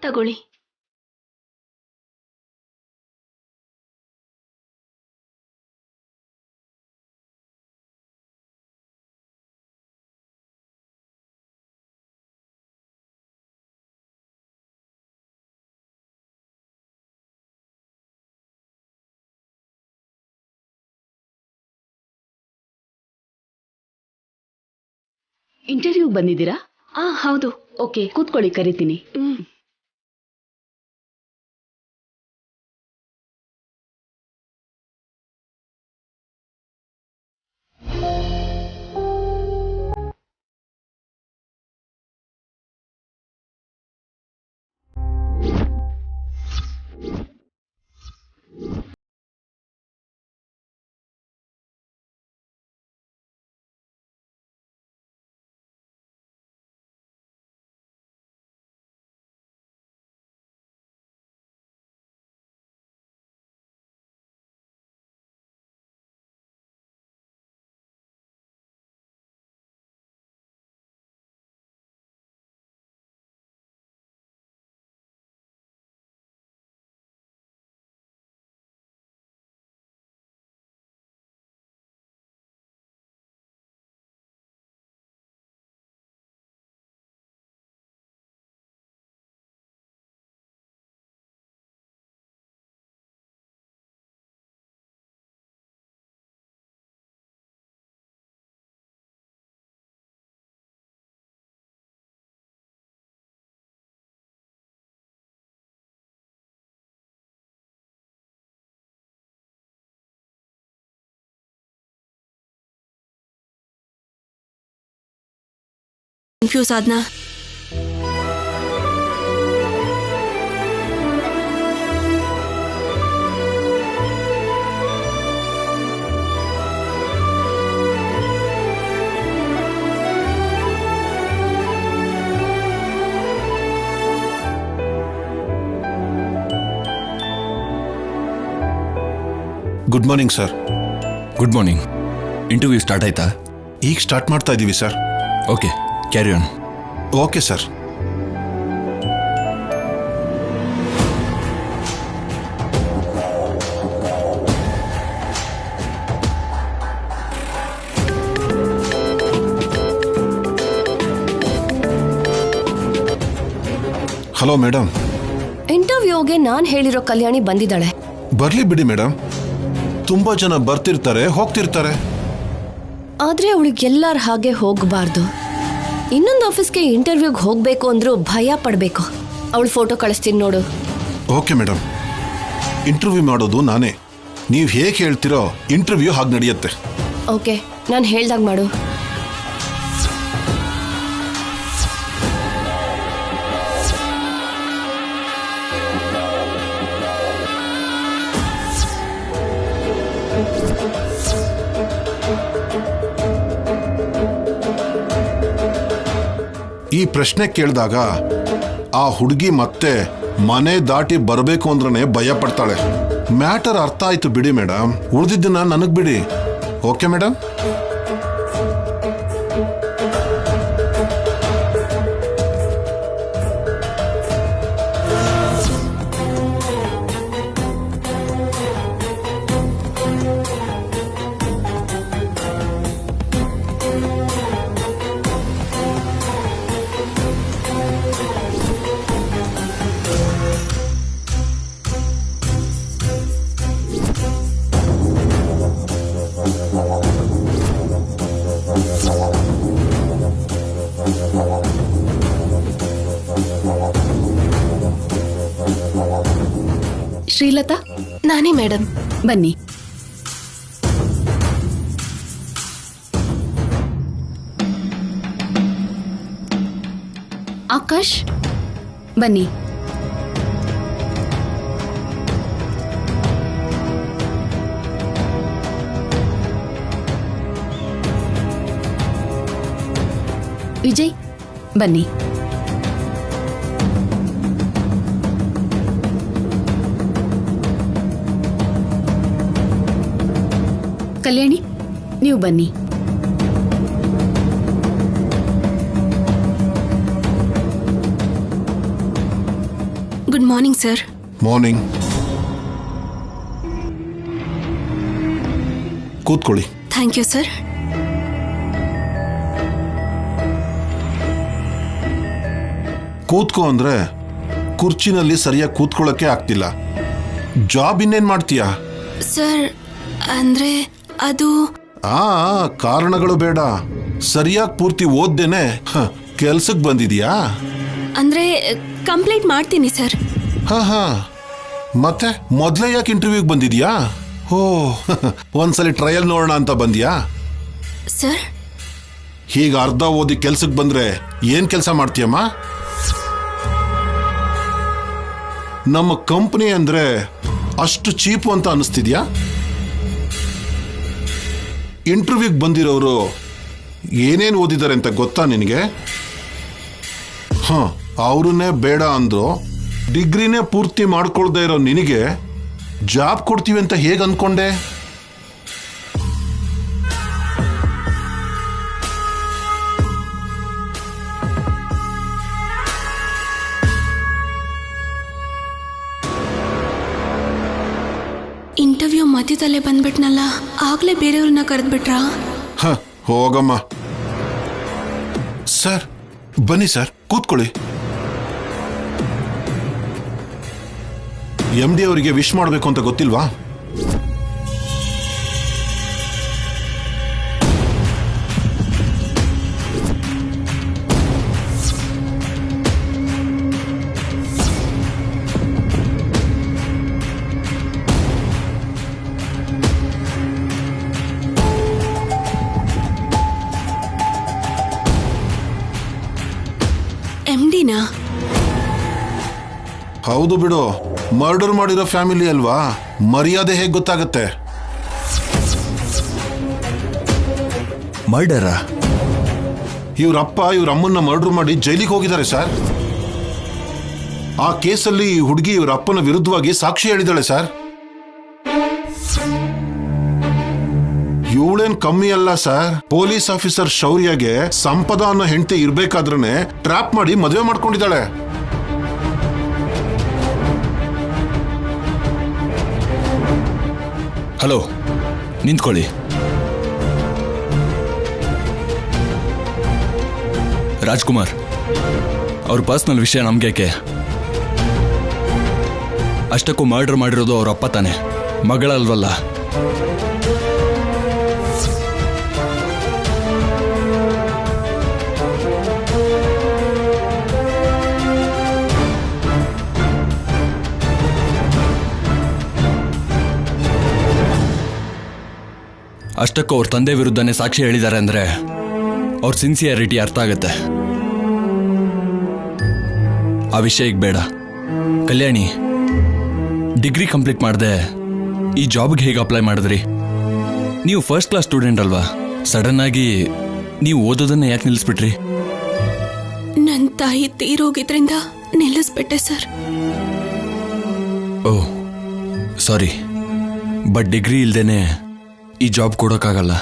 ತಗೊಳ್ಳಿ. ಇಂಟರ್ವ್ಯೂ ಬಂದಿದ್ದೀರಾ? ಹೌದು. ಓಕೆ, ಕೂತ್ಕೊಳ್ಳಿ, ಕರಿತೀನಿ. ಕನ್ಫ್ಯೂಸ್ ಆದ್ನಾ? Good morning sir. Good morning. Interview start ಆಯ್ತಾ? ಈಗ ಸ್ಟಾರ್ಟ್ ಮಾಡ್ತಾ ಇದ್ದೀವಿ sir. Okay, carry on. Okay sir. Hello madam. ಇಂಟರ್ವ್ಯೂಗೆ ನಾನ್ ಹೇಳಿರೋ ಕಲ್ಯಾಣಿ ಬಂದಿದ್ದಾಳೆ. ಬರ್ಲಿ ಬಿಡಿ ಮೇಡಮ್, ತುಂಬಾ ಜನ ಬರ್ತಿರ್ತಾರೆ ಹೋಗ್ತಿರ್ತಾರೆ. ಆದ್ರೆ ಅವಳಿಗೆ ಎಲ್ಲಾರ ಹಾಗೆ ಹೋಗಬಾರ್ದು. ಇನ್ನೊಂದು ಆಫೀಸ್ಗೆ ಇಂಟರ್ವ್ಯೂಗೆ ಹೋಗ್ಬೇಕು ಅಂದ್ರೂ ಭಯ ಪಡ್ಬೇಕು. ಅವಳು ಫೋಟೋ ಕಳಿಸ್ತೀನಿ ನೋಡು. ಓಕೆ ಮೇಡಮ್, ಇಂಟರ್ವ್ಯೂ ಮಾಡೋದು ನಾನೇ. ನೀವು ಹೇಗೆ ಹೇಳ್ತಿರೋ ಇಂಟರ್ವ್ಯೂ ಹಾಗೆ ನಡೆಯುತ್ತೆ. ಓಕೆ, ನಾನು ಹೇಳ್ದಾಗ ಮಾಡು. ಈ ಪ್ರಶ್ನೆ ಕೇಳಿದಾಗ ಆ ಹುಡುಗಿ ಮತ್ತೆ ಮನೆ ದಾಟಿ ಬರಬೇಕು ಅಂದ್ರೇ ಭಯ ಪಡ್ತಾಳೆ. ಮ್ಯಾಟರ್ ಅರ್ಥ ಆಯ್ತು ಬಿಡಿ ಮೇಡಮ್, ಉಳಿದಿದ್ದನ್ನ ನನಗ್ ಬಿಡಿ. Okay madam? ಶ್ರೀಲತಾ, ನಾನೇ ಮೇಡಮ್. ಬನ್ನಿ. ಆಕಾಶ್, ಬನ್ನಿ. ವಿಜಯ್, ಬನ್ನಿ. ಕಲ್ಯಾಣಿ, ನೀವು ಬನ್ನಿ. Morning sir. ಮಾರ್ನಿಂಗ್. ಕೂತ್ಕೊಳ್ಳಿ. Thank you sir. ಕೂತ್ಕೋ ಅಂದ್ರೆ ಕುರ್ಚಿನಲ್ಲಿ ಸರಿಯಾಗಿ ಕೂತ್ಕೊಳ್ಳೋಕೆ ಆಗ್ತಿಲ್ಲ. ಜಾಬ್ ಇನ್ನೇನ್ ಮಾಡ್ತೀಯಾ? ಸರ್ ಅಂದ್ರೆ ಅದು ಕಾರಣಗಳು ಬೇಡ. ಸರಿಯಾಗಿ ಪೂರ್ತಿ ಓದ್ದೇನೆ ಕೆಲ್ಸಕ್ಕೆ ಬಂದಿದ್ಯಾ? ಅಂದ್ರೆ ಕಂಪ್ಲೀಟ್ ಮಾಡ್ತೀನಿ ಸರ್. ಹಾ ಮತ್ತೆ ಮೊದಲೇ ಯಾಕೆ ಇಂಟರ್ವ್ಯೂಗೆ ಬಂದಿದ್ಯಾ? ಓ ಒಂದ್ಸಲಿ ಟ್ರಯಲ್ ನೋಡೋಣ ಅಂತ ಬಂದ್ಯಾ? ಸರ್ ಹೀಗೆ ಅರ್ಧ ಓದಿ ಕೆಲ್ಸಕ್ಕೆ ಬಂದ್ರೆ ಏನ್ ಕೆಲಸ ಮಾಡ್ತೀಯಮ್ಮ? ನಮ್ಮ ಕಂಪನಿ ಅಂದ್ರೆ ಅಷ್ಟು ಚೀಪು ಅಂತ ಅನಿಸ್ತಿದ್ಯಾ? ಇಂಟರ್ವ್ಯೂಗೆ ಬಂದಿರೋರು ಏನೇನು ಓದಿದ್ದಾರೆ ಅಂತ ಗೊತ್ತಾ ನಿನಗೆ? ಅವ್ರನ್ನೇ ಬೇಡ ಅಂದ್ರು. ಡಿಗ್ರಿನೇ ಪೂರ್ತಿ ಮಾಡ್ಕೊಳ್ದೇ ಇರೋ ನಿನಗೆ ಜಾಬ್ ಕೊಡ್ತೀವಿ ಅಂತ ಹೇಗೆ ಅನ್ಕೊಂಡೆ? ಇಂಟರ್ವ್ಯೂ ಮಧ್ಯದಲ್ಲೇ ಬಂದ್ಬಿಟ್ನಲ್ಲ, ಆಗ್ಲೇ ಬೇರೆಯವ್ರನ್ನ ಕರೆದ್ಬಿಟ್ರಾ? ಹೋಗಮ್ಮ. ಸರ್ ಬನ್ನಿ ಸರ್, ಕೂತ್ಕೊಳ್ಳಿ. MD ಅವರಿಗೆ ವಿಶ್ ಮಾಡಬೇಕು ಅಂತ ಗೊತ್ತಿಲ್ವಾ? MDನಾ? ಹೌದು ಬಿಡು, ಮರ್ಡರ್ ಮಾಡಿರೋ ಫ್ಯಾಮಿಲಿ ಅಲ್ವಾ, ಮರ್ಯಾದೆ ಹೇಗೆ ಗೊತ್ತಾಗತ್ತೆ? ಮರ್ಡರಾ? ಇವ್ರಪ್ಪ ಇವ್ರಮ್ಮನ್ನ ಮರ್ಡರ್ ಮಾಡಿ ಜೈಲಿಗೆ ಹೋಗಿದ್ದಾರೆ ಸರ್. ಆ ಕೇಸಲ್ಲಿ ಈ ಹುಡುಗಿ ಇವ್ರ ಅಪ್ಪನ ವಿರುದ್ಧವಾಗಿ ಸಾಕ್ಷಿ ಹೇಳಿದಾಳೆ ಸರ್. ಇವಳೇನ್ ಕಮ್ಮಿ ಅಲ್ಲ ಸರ್. ಪೊಲೀಸ್ ಆಫೀಸರ್ ಶೌರ್ಯಗೆ ಸಂಪದ ಅನ್ನೋ ಹೆಂಡತಿ ಇರ್ಬೇಕಾದ್ರೇನೆ ಟ್ರ್ಯಾಪ್ ಮಾಡಿ ಮದುವೆ ಮಾಡ್ಕೊಂಡಿದ್ದಾಳೆ. ಹಲೋ, ನಿಂತ್ಕೊಳ್ಳಿ. ರಾಜ್ಕುಮಾರ್, ಅವ್ರ ಪರ್ಸನಲ್ ವಿಷಯ ನಮ್ಗೇಕೆ? ಅಷ್ಟಕ್ಕೂ ಮರ್ಡರ್ ಮಾಡಿರೋದು ಅವ್ರ ಅಪ್ಪ ತಾನೆ, ಮಗಳಲ್ವಲ್ಲ. ಅಷ್ಟಕ್ಕೂ ಅವ್ರ ತಂದೆ ವಿರುದ್ಧನೇ ಸಾಕ್ಷಿ ಹೇಳಿದ್ದಾರೆ ಅಂದ್ರೆ ಅವ್ರ ಸಿನ್ಸಿಯರಿಟಿ ಅರ್ಥ ಆಗುತ್ತೆ. ಆ ವಿಷಯ ಈಗ ಬೇಡ. ಕಲ್ಯಾಣಿ, ಡಿಗ್ರಿ ಕಂಪ್ಲೀಟ್ ಮಾಡದೆ ಈ ಜಾಬ್ಗೆ ಹೇಗೆ ಅಪ್ಲೈ ಮಾಡಿದ್ರಿ? ನೀವು ಫಸ್ಟ್ ಕ್ಲಾಸ್ ಸ್ಟೂಡೆಂಟ್ ಅಲ್ವಾ? ಸಡನ್ ಆಗಿ ನೀವು ಓದೋದನ್ನ ಯಾಕೆ ನಿಲ್ಲಿಸ್ಬಿಟ್ರಿ? ನನ್ನ ತಾಯಿ ತೀರೋಗಿದ್ರಿಂದ ನಿಲ್ಲಿಸ್ಬಿಟ್ಟೆ sir. Oh sorry, but degree ಇಲ್ದೇನೆ ಈ ಜಾಬ್ ಕೊಡೋಕ್ಕಾಗಲ್ಲ.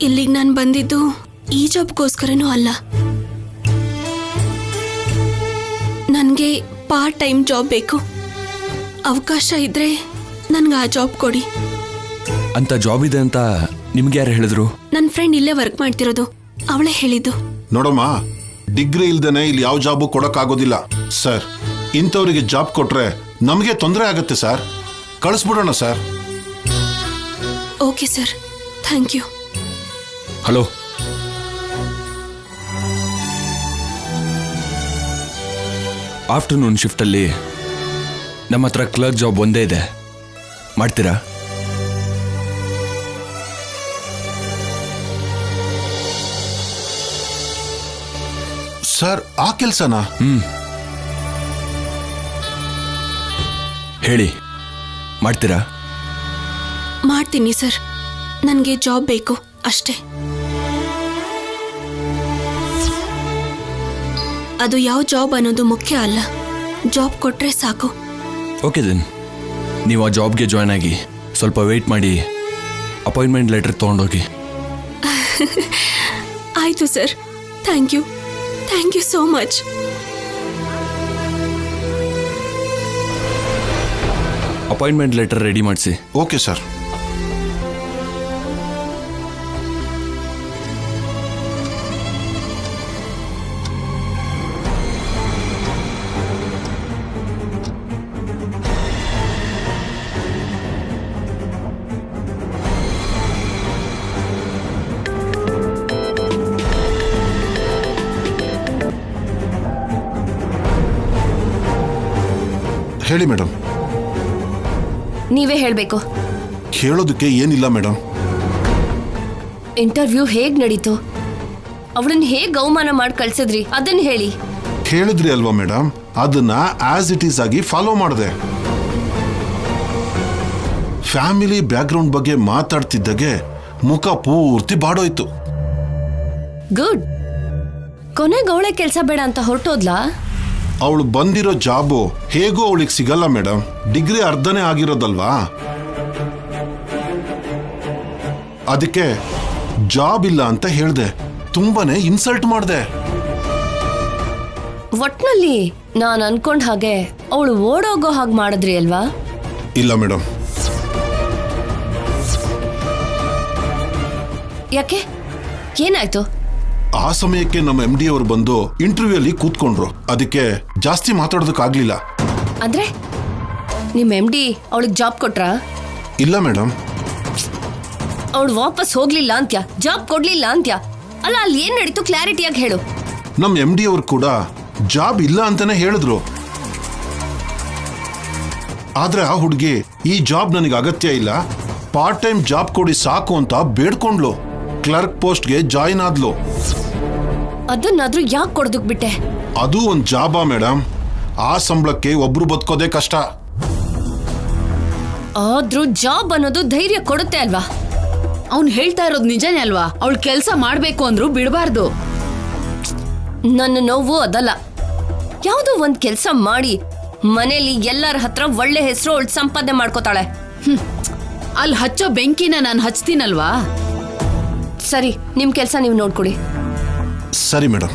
ಇಲ್ಲಿಗೆ ನಾನು ಬಂದಿದ್ದು ಈ ಜಾಬ್ಗೋಸ್ಕರನೂ ಅಲ್ಲ. ನನಗೆ ಪಾರ್ಟ್ ಟೈಮ್ ಜಾಬ್ ಬೇಕು. ಅವಕಾಶ ಇದ್ರೆ ನನ್ಗೆ ಆ ಜಾಬ್ ಕೊಡಿ. ಅಂತ ಜಾಬ್ ಇದೆ ಅಂತ ನಿಮ್ಗೆ ಯಾರು ಹೇಳಿದ್ರು? ನನ್ನ ಫ್ರೆಂಡ್ ಇಲ್ಲೇ ವರ್ಕ್ ಮಾಡ್ತಿರೋದು, ಅವಳೇ ಹೇಳಿದ್ದು. ನೋಡಮ್ಮ, ಡಿಗ್ರಿ ಇಲ್ದೇನೆ ಇಲ್ಲಿ ಯಾವ ಜಾಬು ಕೊಡಕ್ಕಾಗೋದಿಲ್ಲ ಸರ್. ಇಂಥವ್ರಿಗೆ ಜಾಬ್ ಕೊಟ್ರೆ ನಮಗೆ ತೊಂದರೆ ಆಗತ್ತೆ ಸರ್. ಕಳಿಸ್ಬಿಡೋಣ sir. Okay sir, thank you. Hello, afternoon ಶಿಫ್ಟಲ್ಲಿ ನಮ್ಮ ಹತ್ರ ಕ್ಲರ್ಕ್ ಜಾಬ್ ಒಂದೇ ಇದೆ, ಮಾಡ್ತೀರಾ? ಸರ್ ಆ ಕೆಲಸನಾ? ಹೇಳಿ, ಮಾಡ್ತೀರಾ? ಮಾಡ್ತೀನಿ ಸರ್. ನನಗೆ ಜಾಬ್ ಬೇಕು ಅಷ್ಟೇ. ಅದು ಯಾವ ಜಾಬ್ ಅನ್ನೋದು ಮುಖ್ಯ ಅಲ್ಲ, ಜಾಬ್ ಕೊಟ್ರೆ ಸಾಕು. ಓಕೆ ದೆನ್, ನೀವು ಆ ಜಾಬ್ಗೆ ಜಾಯ್ನ್ ಆಗಿ ಸ್ವಲ್ಪ ವೆಯ್ಟ್ ಮಾಡಿ ಅಪಾಯಿಂಟ್ಮೆಂಟ್ ಲೆಟರ್ ತೊಗೊಂಡೋಗಿ. ಆಯಿತು sir, thank you so much. Appointment letter ready ಮಾಡಿಸಿ. Okay sir. ಹೇಳಿ ಮೇಡಮ್. ನೀವೇ ಹೇಳ್ಬೇಕು. ಕೇಳೋದಕ್ಕೆ ಏನಿಲ್ಲ ಮೇಡಮ್. ಇಂಟರ್ವ್ಯೂ ಹೇಗ್ ನಡೀತು? ಅವಳನ್ನ ಹೇಗ್ ಅವಮಾನ ಮಾಡಿ ಕಳ್ಸಿದ್ರಿ ಅದನ್ನ ಹೇಳಿ. ಹೇಳಿದ್ರಿ ಅಲ್ವಾ ಮೇಡಮ್, ಅದನ್ನ ಆಸ್ ಇಟ್ ಈಸ್ ಆಗಿ ಫಾಲೋ ಮಾಡಿದೆ. ಫ್ಯಾಮಿಲಿ ಬ್ಯಾಕ್ಗ್ರೌಂಡ್ ಬಗ್ಗೆ ಮಾತಾಡ್ತಿದ್ದಾಗೆ ಮುಖ ಪೂರ್ತಿ ಬಾಡೋಯ್ತು. ಗುಡ್. ಕೊನೆಗೆ ಅವಳೆ ಕೆಲಸ ಬೇಡ ಅಂತ ಹೊರಟೋದ್ಲಾ? ಅವಳು ಬಂದಿರೋ ಜಾಬು ಹೇಗೂ ಅವಳಿಗೆ ಸಿಗಲ್ಲ ಮೇಡಮ್. ಡಿಗ್ರಿ ಅರ್ಧನೇ ಆಗಿರೋದಲ್ವಾ. ಅದಕ್ಕೆ ಜಾಬ್ ಇಲ್ಲ ಅಂತ ಹೇಳ್ದೆ. ತುಂಬಾನೇ ಇನ್ಸಲ್ಟ್ ಮಾಡಿದೆ. ಒಟ್ನಲ್ಲಿ ನಾನು ಅನ್ಕೊಂಡ್ ಹಾಗೆ ಅವಳು ಓಡೋಗೋ ಹಾಗೆ ಮಾಡಿದ್ರಿ ಅಲ್ವಾ? ಇಲ್ಲ ಮೇಡಮ್. ಯಾಕೆ? ಏನಾಯ್ತು? ಆ ಸಮಯಕ್ಕೆ ನಮ್ಮ MD ಅವರು ಬಂದು ಇಂಟರ್ವ್ಯೂ ಅಲ್ಲಿ ಕೂತ್ಕೊಂಡ್ರು. ಅದಕ್ಕೆ ಜಾಸ್ತಿ ಮಾತಾಡೋದಕ್ಕಾಗ್ಲಿಲ್ಲ. ಅಂದ್ರೆ ನಿಮ್ MD ಅವಳಿಗೆ ಜಾಬ್ ಕೊಟ್ರಾ? ಇಲ್ಲ ಮೇಡಮ್. ಅವಳು ವಾಪಸ್ ಹೋಗ್ಲಿಲ್ಲ ಅಂತ್ಯ, ಜಾಬ್ ಕೊಡ್ಲಿಲ್ಲ ಅಂತ್ಯ. ಅಲ್ಲ, ಅಲ್ಲಿ ಏನ್ ನಡೀತು ಕ್ಲಾರಿಟಿಯಾಗಿ ಹೇಳು. ನಮ್ಮ MD ಅವರು ಕೂಡ ಜಾಬ್ ಇಲ್ಲ ಅಂತಾನೆ ಹೇಳಿದ್ರು. ಆದ್ರೆ ಆ ಹುಡುಗಿ ಈ ಜಾಬ್ ನನಗೆ ಅಗತ್ಯ ಇಲ್ಲ, ಪಾರ್ಟ್ ಟೈಮ್ ಜಾಬ್ ಕೊಡಿ ಸಾಕು ಅಂತ ಬೇಡ್ಕೊಂಡ್ಲು. ಕ್ಲರ್ಕ್ ಪೋಸ್ಟ್ಗೆ ಜಾಯಿನ್ ಆದ್ಲು. ಅದನ್ನಾದ್ರೂ ಯಾಕೆ ಕೊಡೋದಕ್ ಬಿಟ್ಟೆ? ಅದು ಒಂದು ಜಾಬಾ ಮೇಡಮ್? ಆ ಸಂಬಳಕ್ಕೆ ಒಬ್ರು ಬದುಕೋದೇ ಕಷ್ಟ. ಆದ್ರೂ ಜಾಬ್ ಅನ್ನೋದು ಧೈರ್ಯ ಕೊಡುತ್ತೆ ಅಲ್ವಾ? ಅವ್ನು ಹೇಳ್ತಾ ಇರೋದು ನಿಜನೇ ಅಲ್ವಾ? ಅವಳು ಕೆಲಸ ಮಾಡ್ಬೇಕು ಅಂದ್ರು ಬಿಡಬಾರ್ದು. ನನ್ನ ನೋವು ಅದಲ್ಲ. ಯಾವುದೋ ಒಂದ್ ಕೆಲ್ಸ ಮಾಡಿ ಮನೇಲಿ ಎಲ್ಲರ ಹತ್ರ ಒಳ್ಳೆ ಹೆಸರು ಅವಳು ಸಂಪಾದನೆ ಮಾಡ್ಕೋತಾಳೆ. ಅಲ್ಲಿ ಹಚ್ಚೋ ಬೆಂಕಿನ ನಾನು ಹಚ್ತೀನಲ್ವಾ? ಸರಿ, ನಿಮ್ ಕೆಲ್ಸ ನೀವು ನೋಡ್ಕೊಡಿ. ಸರಿ ಮೇಡಮ್.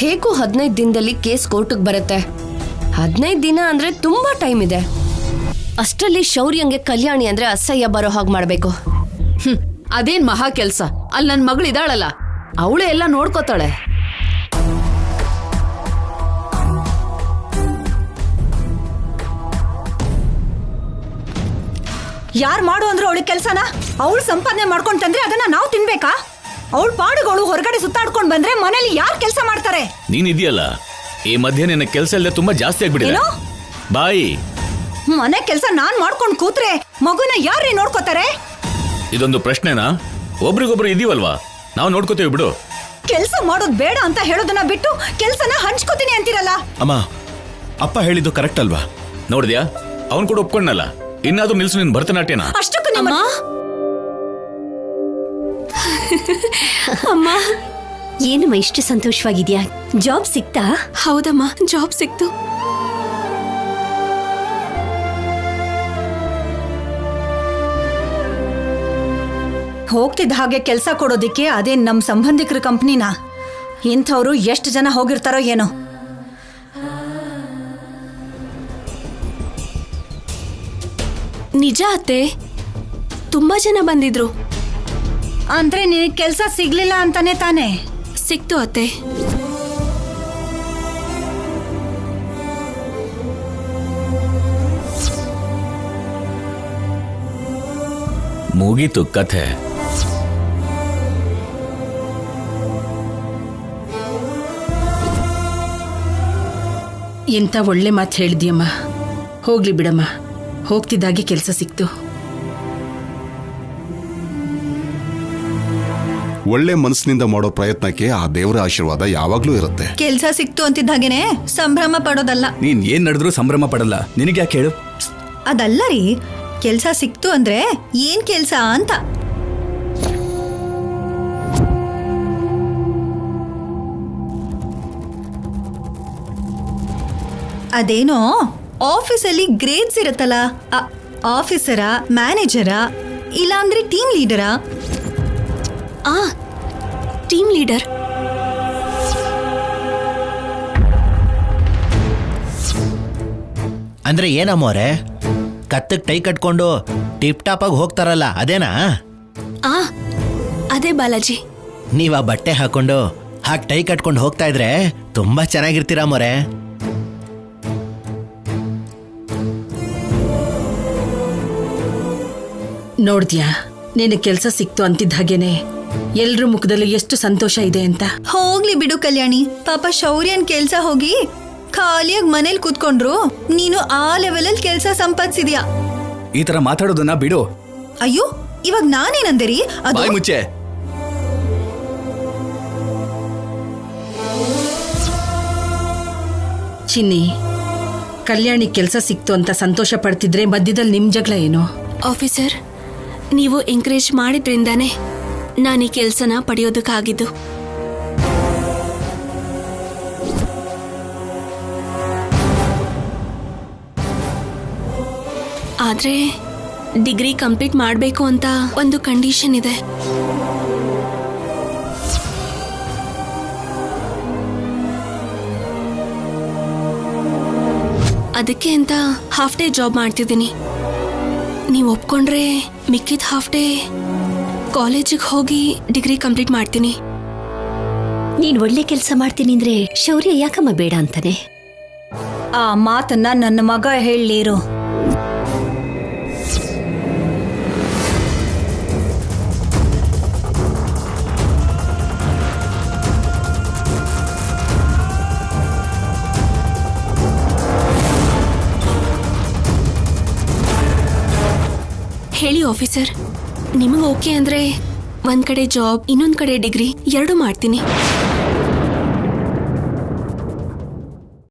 ಹೇಗೂ 15 ದಿನದಲ್ಲಿ ಕೇಸ್ ಕೋರ್ಟಿಗೆ ಬರುತ್ತೆ. 15 ದಿನ ಅಂದ್ರೆ ತುಂಬಾ ಟೈಮ್ ಇದೆ. ಅಷ್ಟರಲ್ಲಿ ಶೌರ್ಯಂಗೆ ಕಲ್ಯಾಣಿ ಅಂದ್ರೆ ಅಸಹ್ಯ ಬರೋ ಹಾಗೆ ಮಾಡ್ಬೇಕು. ಅದೇನ್ ಮಹಾ ಕೆಲ್ಸ? ಅಲ್ಲಿ ನನ್ನ ಮಗಳು ಇದ್ದಾಳಲ್ಲ, ಅವಳೇ ಎಲ್ಲ ನೋಡ್ಕೋತಾಳೆ. ಯಾರು ಮಾಡು ಅಂದ್ರು ಅವಳಿಗೆ ಕೆಲ್ಸನ? ಅವಳು ಸಂಪಾದನೆ ಮಾಡ್ಕೊಂಡ್ ತಂದ್ರೆ ಅದನ್ನ ನಾವು ತಿನ್ಬೇಕಾ? ಅವಳು ಪಾಡುಗಳು ಹೊರಗಡೆ ಸುತ್ತಾಡ್ಕೊಂಡ್ ಬಂದ್ರೆ ಮನೇಲಿ ಯಾರು ಕೆಲಸ ಮಾಡ್ತಾರೆ? ನೀನ್ ಇದೆಯಲ್ಲ, ಈ ಮಧ್ಯೆ ನಿನ್ನ ಕೆಲಸ ಎಲ್ಲ ತುಂಬಾ ಜಾಸ್ತಿ ಆಗ್ಬಿಟ್ಟಿದೆ. ಬಾಯಿ, ಮನೆ ಕೆಲಸ ನಾನ್ ಮಾಡ್ಕೊಂಡ್ ಕೂತ್ರೆ ಮಗುನ ಯಾರೇ ನೋಡ್ಕೋತಾರೆ? ಇದೊಂದು ಪ್ರಶ್ನೆನಾ? ಒಬ್ರಿಗೊಬ್ರು ಇದೀವಲ್ವಾ, ನಾವು ನೋಡ್ಕೋತೇವೆ ಬಿಡು. ಕೆಲಸ ಮಾಡೋದ್ ಬೇಡ ಅಂತ ಹೇಳೋದನ್ನ ಬಿಟ್ಟು ಕೆಲ್ಸನ ಹಂಚ್ಕೋತೀನಿ ಅಂತೀರಲ್ಲ. ಅಮ್ಮ, ಅಪ್ಪ ಹೇಳಿದ್ದು ಕರೆಕ್ಟ್ ಅಲ್ವಾ? ನೋಡಿದ್ಯಾ, ಅವನ್ ಕೂಡ ಒಪ್ಕೊಂಡಲ್ಲ. ಇನ್ನಾದ್ರೂ ನಿಲ್ಸು ನಿನ್ ಭರತನಾಟ್ಯನ. ಅಷ್ಟಕ್ಕೂ ನಿಮ್ಮ ಅಮ್ಮ, ಏನಮ್ಮ ಇಷ್ಟು ಸಂತೋಷವಾಗಿದ್ಯಾ? ಜಾಬ್ ಸಿಕ್ತಾ? ಹೌದಮ್ಮ, ಜಾಬ್ ಸಿಕ್ತು. ಹೋಗ್ತಿದ್ದ ಹಾಗೆ ಕೆಲಸ ಕೊಡೋದಿಕ್ಕೆ ಅದೇ ನಮ್ ಸಂಬಂಧಿಕರ ಕಂಪ್ನಿನ. ಇಂಥವ್ರು ಎಷ್ಟು ಜನ ಹೋಗಿರ್ತಾರೋ ಏನೋ. ನಿಜ ಅತ್ತೆ, ತುಂಬಾ ಜನ ಬಂದಿದ್ರು. ಅಂದ್ರೆ ನಿನಗೆ ಕೆಲಸ ಸಿಗ್ಲಿಲ್ಲ ಅಂತಾನೆ ತಾನೆ? ಸಿಕ್ತು ಅತ್ತೆ. ಮುಗೀತು ಕಥೆ. ಎಂತ ಒಳ್ಳೆ ಮಾತು ಹೇಳಿದ್ಯಮ್ಮ. ಹೋಗ್ಲಿ ಬಿಡಮ್ಮ, ಹೋಗ್ತಿದ್ದಾಗೆ ಕೆಲಸ ಸಿಕ್ತು. ಒಳ್ಳೆ ಮನಸ್ಸಿನಿಂದ ಮಾಡೋ ಪ್ರಯತ್ನಕ್ಕೆ ಆ ದೇವರ ಆಶೀರ್ವಾದ ಯಾವಾಗ್ಲೂ ಇರುತ್ತೆ. ಕೆಲ್ಸ ಸಿಕ್ತು ಅಂತಿದ್ದಾಗೇನೆ ಸಂಭ್ರಮ ಪಡೋದಲ್ಲ. ನೀನ್ ಏನ್ ನಡೆದ್ರು ಸಂಭ್ರಮ ಪಡಲ್ಲ. ನಿನಗೆ ಯಾಕೆ ಹೇಳು? ಅದಲ್ಲ ರೀ, ಕೆಲ್ಸ ಸಿಕ್ತು ಅಂದ್ರೆ ಏನ್ ಕೆಲ್ಸ ಅಂತ. ಅದೇನೋ ಆಫೀಸಲ್ಲಿ ಗ್ರೇಡ್ಸ್ ಇರುತ್ತಲ್ಲ, ಆಫೀಸರಾ, ಮ್ಯಾನೇಜರಾ, ಇಲ್ಲಾಂದ್ರೆ ಟೀಮ್ ಲೀಡರಾ? Team leader. ಅಂದ್ರೆ ಏನಮ್ಮೋರೆ, ಕತ್ತಕ್ಕೆ ಟೈ ಕಟ್ಕೊಂಡು ಟಿಪ್ ಟಾಪ್ ಆಗಿ ಹೋಗ್ತಾರಲ್ಲ ಅದೇನಾ? ಆ ಅದೇ ಬಾಲಾಜಿ. ನೀವ್ ಆ ಬಟ್ಟೆ ಹಾಕೊಂಡು ಹಾಗೆ ಟೈ ಕಟ್ಕೊಂಡು ಹೋಗ್ತಾ ಇದ್ರೆ ತುಂಬಾ ಚೆನ್ನಾಗಿರ್ತೀರಾ ಮೊರೆ. ನೋಡ್ದ್ಯಾ, ನಿನಗೆ ಕೆಲಸ ಸಿಕ್ತು ಅಂತಿದ್ದ ಹಾಗೇನೆ ಎಲ್ರ ಮುಖದಲ್ಲಿ ಎಷ್ಟು ಸಂತೋಷ ಇದೆ ಅಂತ. ಹೋಗ್ಲಿ ಬಿಡು ಕಲ್ಯಾಣಿ, ಪಾಪ ಶೌರ್ಯನ್ ಕೆಲ್ಸ ಹೋಗಿ ಖಾಲಿಯಾಗಿ ಮನೇಲಿ ಕೂತ್ಕೊಂಡ್ರು, ನೀನು ಆ ಲೆವೆಲಲ್ಲಿ ಕೆಲ್ಸ ಸಂಪಾದಿಸಿದ್ಯಾ. ಈ ತರ ಮಾತಾಡೋದನ್ನ ಬಿಡು. ಅಯ್ಯೋ, ಇವಾಗ ನಾನೇನಂದಿರಿ? ಅದು ಬಾಯ್ ಮುಚ್ಚೆ. ಚಿನ್ನಿ, ಕಲ್ಯಾಣಿ ಕೆಲಸ ಸಿಕ್ತು ಅಂತ ಸಂತೋಷ ಪಡ್ತಿದ್ರೆ ಮಧ್ಯದಲ್ಲಿ ನಿಮ್ ಜಗಳ ಏನು? ಆಫೀಸರ್, ನೀವು ಎಂಕರೇಜ್ ಮಾಡಿದ್ರಿಂದಾನೇ ನಾನು ಈ ಕೆಲಸನ ಪಡೆಯೋದಕ್ಕಾಗಿದ್ದು. ಆದ್ರೆ ಡಿಗ್ರಿ ಕಂಪ್ಲೀಟ್ ಮಾಡಬೇಕು ಅಂತ ಒಂದು ಕಂಡೀಷನ್ ಇದೆ. ಅದಕ್ಕೆ ಅಂತ ಹಾಫ್ ಡೇ ಜಾಬ್ ಮಾಡ್ತಿದ್ದೀನಿ. ನೀವು ಒಪ್ಕೊಂಡ್ರೆ ಮಿಕ್ಕಿದ ಹಾಫ್ ಡೇ ಕಾಲೇಜಿಗೆ ಹೋಗಿ ಡಿಗ್ರಿ ಕಂಪ್ಲೀಟ್ ಮಾಡ್ತೀನಿ. ನೀನ್ ಒಳ್ಳೆ ಕೆಲಸ ಮಾಡ್ತೀನಿ ಅಂದ್ರೆ ಶೌರ್ಯ ಯಾಕಮ್ಮ ಬೇಡ ಅಂತಾನೆ? ಆ ಮಾತನ್ನ ನನ್ನ ಮಗ ಹೇಳಿರು. ಹೇಳಿ ಆಫೀಸರ್, ನಿಮಗೆ ಓಕೆ ಅಂದ್ರೆ ಒಂದ್ ಕಡೆ ಜಾಬ್, ಇನ್ನೊಂದ್ ಕಡೆ ಡಿಗ್ರಿ 2 ಮಾಡ್ತೀನಿ.